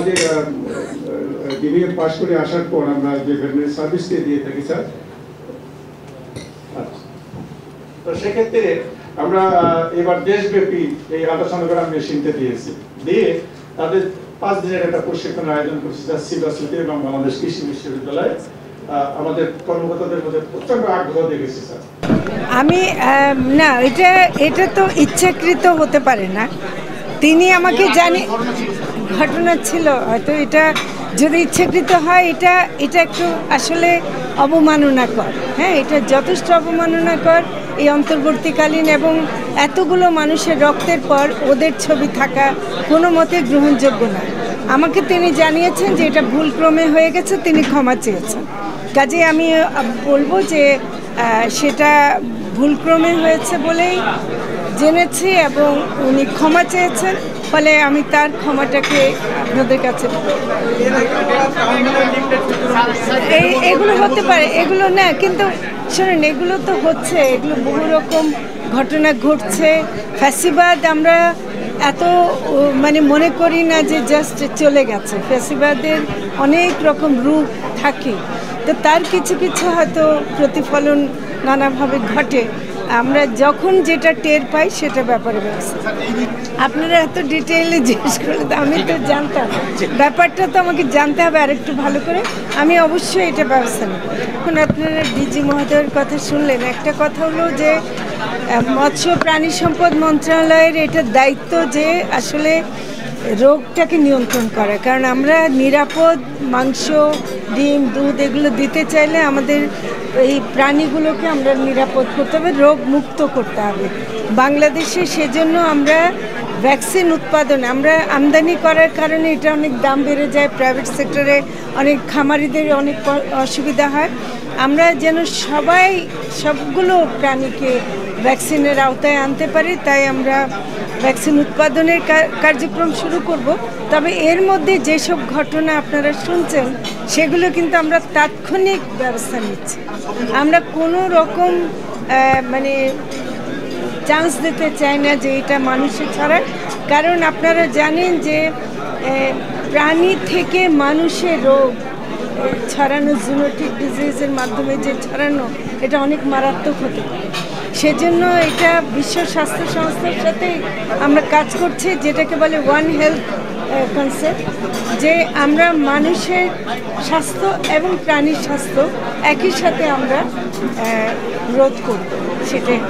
আমাদের DBA pass করে আসার পর আমরা যে ভেটেরিনারি সার্ভিস দিয়ে থাকি স্যার। তো সেক্ষেত্রে আমরা এবার দেশব্যাপী এই আল্ট্রাসোনোগ্রাম মেশিনটা দিয়েছি, দিয়ে তাদের 5 দিনের একটা প্রশিক্ষণের আয়োজন করছি স্যার সিভাসিটি এবং বাংলাদেশ কৃষি বিশ্ববিদ্যালয়ে। আমাদের কর্মকর্তাদের মধ্যে প্রচন্ড আগ্রহ দেখেছি স্যার। আমি না, এটা তো ইচ্ছাকৃত হতে পারে না। তিনি আমাকে জানি ঘটনা ছিল, হয়তো এটা যদি ইচ্ছাকৃত হয় এটা একটু আসলে অবমাননাকর। হ্যাঁ, এটা যথেষ্ট অবমাননাকর। এই অন্তর্বর্তীকালীন এবং এতগুলো মানুষের রক্তের পর ওদের ছবি থাকা কোনো মতে গ্রহণযোগ্য না। আমাকে তিনি জানিয়েছেন যে এটা ভুলক্রমে হয়ে গেছে, তিনি ক্ষমা চেয়েছেন। কাজে আমি বলবো যে সেটা ভুলক্রমে হয়েছে বলেই জেনেছি এবং উনি ক্ষমা চেয়েছেন, ফলে আমি তার ক্ষমাটাকে আপনাদের কাছে এগুলো হতে পারে, এগুলো না, কিন্তু শোনেন এগুলো তো হচ্ছে, এগুলো বহু রকম ঘটনা ঘটছে। ফ্যাসিবাদ আমরা এত মনে করি না যে জাস্ট চলে গেছে। ফ্যাসিবাদের অনেক রকম রূপ থাকে, তো তার কিছু কিছু হয়তো প্রতিফলন নানাভাবে ঘটে। আমরা যখন যেটা টের পাই সেটা ব্যাপারে ব্যবস্থা। আপনারা এত ডিটেইলে জিজ্ঞেস করলে তো আমি তো জানতাম, ব্যাপারটা তো আমাকে জানতে হবে আর একটু ভালো করে। আমি অবশ্যই এটা ব্যবস্থা নেব। এখন আপনারা ডিজি মহোদয়ের কথা শুনলেন, একটা কথা হলো যে মৎস্য প্রাণী সম্পদ মন্ত্রণালয়ের এটা দায়িত্ব যে আসলে রোগটাকে নিয়ন্ত্রণ করা, কারণ আমরা নিরাপদ মাংস, ডিম, দুধ এগুলো দিতে চাইলে আমাদের এই প্রাণীগুলোকে আমরা নিরাপদ করতে হবে, রোগ মুক্ত করতে হবে বাংলাদেশে। সেজন্য আমরা ভ্যাকসিন উৎপাদন আমরা আমদানি করার কারণে এটা অনেক দাম বেড়ে যায়, প্রাইভেট সেক্টরে অনেক খামারিদের অনেক অসুবিধা হয়। আমরা যেন সবগুলো প্রাণীকে ভ্যাকসিনের আওতায় আনতে পারি, তাই আমরা ভ্যাকসিন উৎপাদনের কার্যক্রম শুরু করব। তবে এর মধ্যে যেসব ঘটনা আপনারা শুনছেন সেগুলো কিন্তু আমরা তাৎক্ষণিক ব্যবস্থা নিচ্ছি। আমরা কোনো রকম চান্স দিতে চাই না যে এটা মানুষে ছড়ায়, কারণ আপনারা জানেন যে প্রাণী থেকে মানুষের রোগ ছড়ানো, জুনোটিক ডিজিজের মাধ্যমে যে ছড়ানো, এটা অনেক মারাত্মক হতে পারে। সেজন্য এটা বিশ্ব স্বাস্থ্য সংস্থার সাথে আমরা কাজ করছি, যেটাকে বলে ওয়ান হেলথ কনসেপ্ট, যে আমরা মানুষের স্বাস্থ্য এবং প্রাণীর স্বাস্থ্য একই সাথে আমরা রোধ করব, সেটাই।